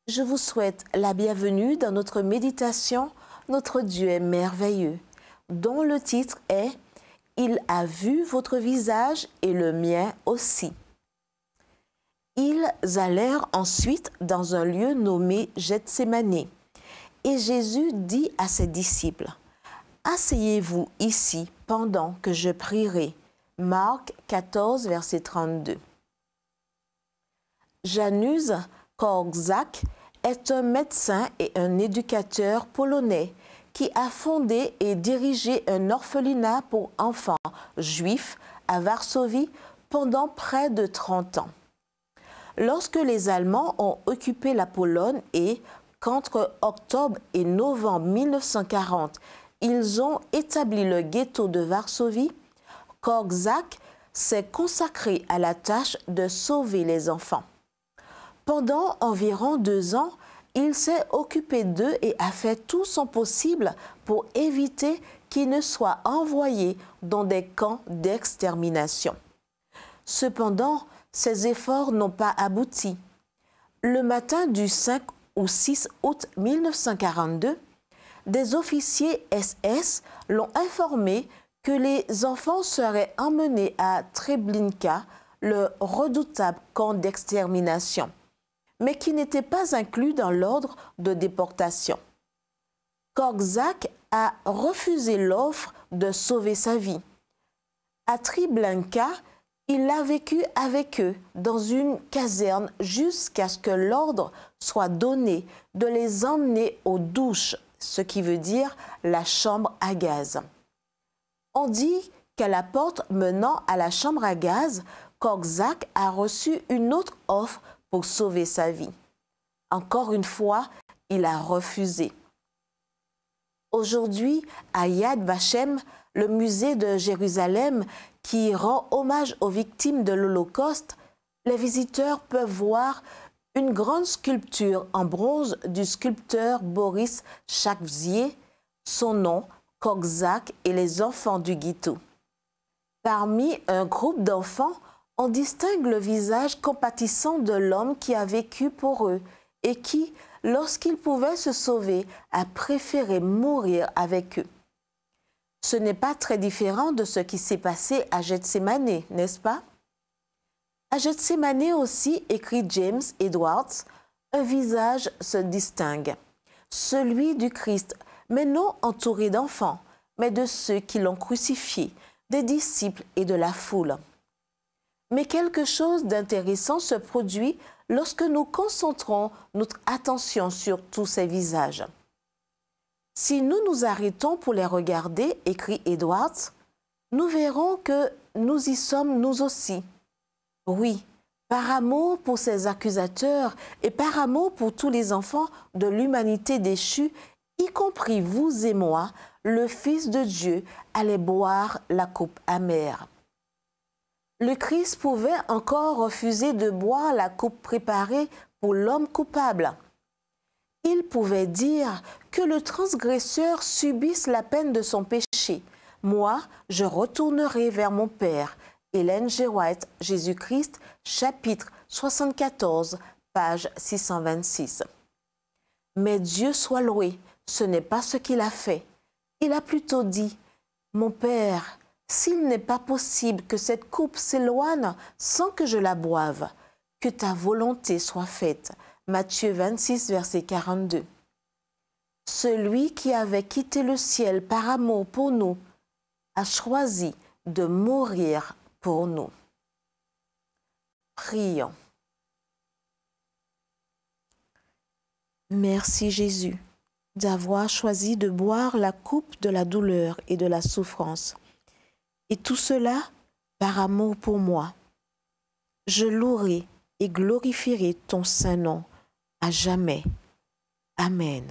Je vous souhaite la bienvenue dans notre méditation « Notre Dieu est merveilleux » dont le titre est « Il a vu votre visage et le mien aussi ». Ils allèrent ensuite dans un lieu nommé Gethsémani et Jésus dit à ses disciples « Asseyez-vous ici pendant que je prierai ». Marc 14, verset 32. Janusz Korczak est un médecin et un éducateur polonais qui a fondé et dirigé un orphelinat pour enfants juifs à Varsovie pendant près de 30 ans. Lorsque les Allemands ont occupé la Pologne et qu'entre octobre et novembre 1940, ils ont établi le ghetto de Varsovie, Korczak s'est consacré à la tâche de sauver les enfants. Pendant environ 2 ans, il s'est occupé d'eux et a fait tout son possible pour éviter qu'ils ne soient envoyés dans des camps d'extermination. Cependant, ces efforts n'ont pas abouti. Le matin du 5 ou 6 août 1942, des officiers SS l'ont informé que les enfants seraient emmenés à Treblinka, le redoutable camp d'extermination, mais qui n'était pas inclus dans l'ordre de déportation. Korczak a refusé l'offre de sauver sa vie. À Treblinka, il a vécu avec eux dans une caserne jusqu'à ce que l'ordre soit donné de les emmener aux douches, ce qui veut dire la chambre à gaz. On dit qu'à la porte menant à la chambre à gaz, Korczak a reçu une autre offre pour sauver sa vie. Encore une fois, il a refusé. Aujourd'hui, à Yad Vashem, le musée de Jérusalem qui rend hommage aux victimes de l'Holocauste, les visiteurs peuvent voir une grande sculpture en bronze du sculpteur Boris Chakvzier, son nom, Korczak et les enfants du ghetto. Parmi un groupe d'enfants, on distingue le visage compatissant de l'homme qui a vécu pour eux et qui, lorsqu'il pouvait se sauver, a préféré mourir avec eux. Ce n'est pas très différent de ce qui s'est passé à Gethsémani, n'est-ce pas? À Gethsémani aussi, écrit James Edwards, un visage se distingue, celui du Christ, mais non entouré d'enfants, mais de ceux qui l'ont crucifié, des disciples et de la foule. Mais quelque chose d'intéressant se produit lorsque nous concentrons notre attention sur tous ces visages. Si nous nous arrêtons pour les regarder, écrit Edwards, nous verrons que nous y sommes nous aussi. Oui, par amour pour ces accusateurs et par amour pour tous les enfants de l'humanité déchue, y compris vous et moi, le Fils de Dieu allait boire la coupe amère. Le Christ pouvait encore refuser de boire la coupe préparée pour l'homme coupable. Il pouvait dire que le transgresseur subisse la peine de son péché. Moi, je retournerai vers mon Père. Ellen G. White, Jésus-Christ, chapitre 74, page 626. Mais Dieu soit loué, ce n'est pas ce qu'il a fait. Il a plutôt dit, « Mon Père, s'il n'est pas possible que cette coupe s'éloigne sans que je la boive, que ta volonté soit faite. » Matthieu 26, verset 42. Celui qui avait quitté le ciel par amour pour nous a choisi de mourir pour nous. Prions. Merci Jésus d'avoir choisi de boire la coupe de la douleur et de la souffrance. Et tout cela par amour pour moi. Je louerai et glorifierai ton saint nom à jamais. Amen.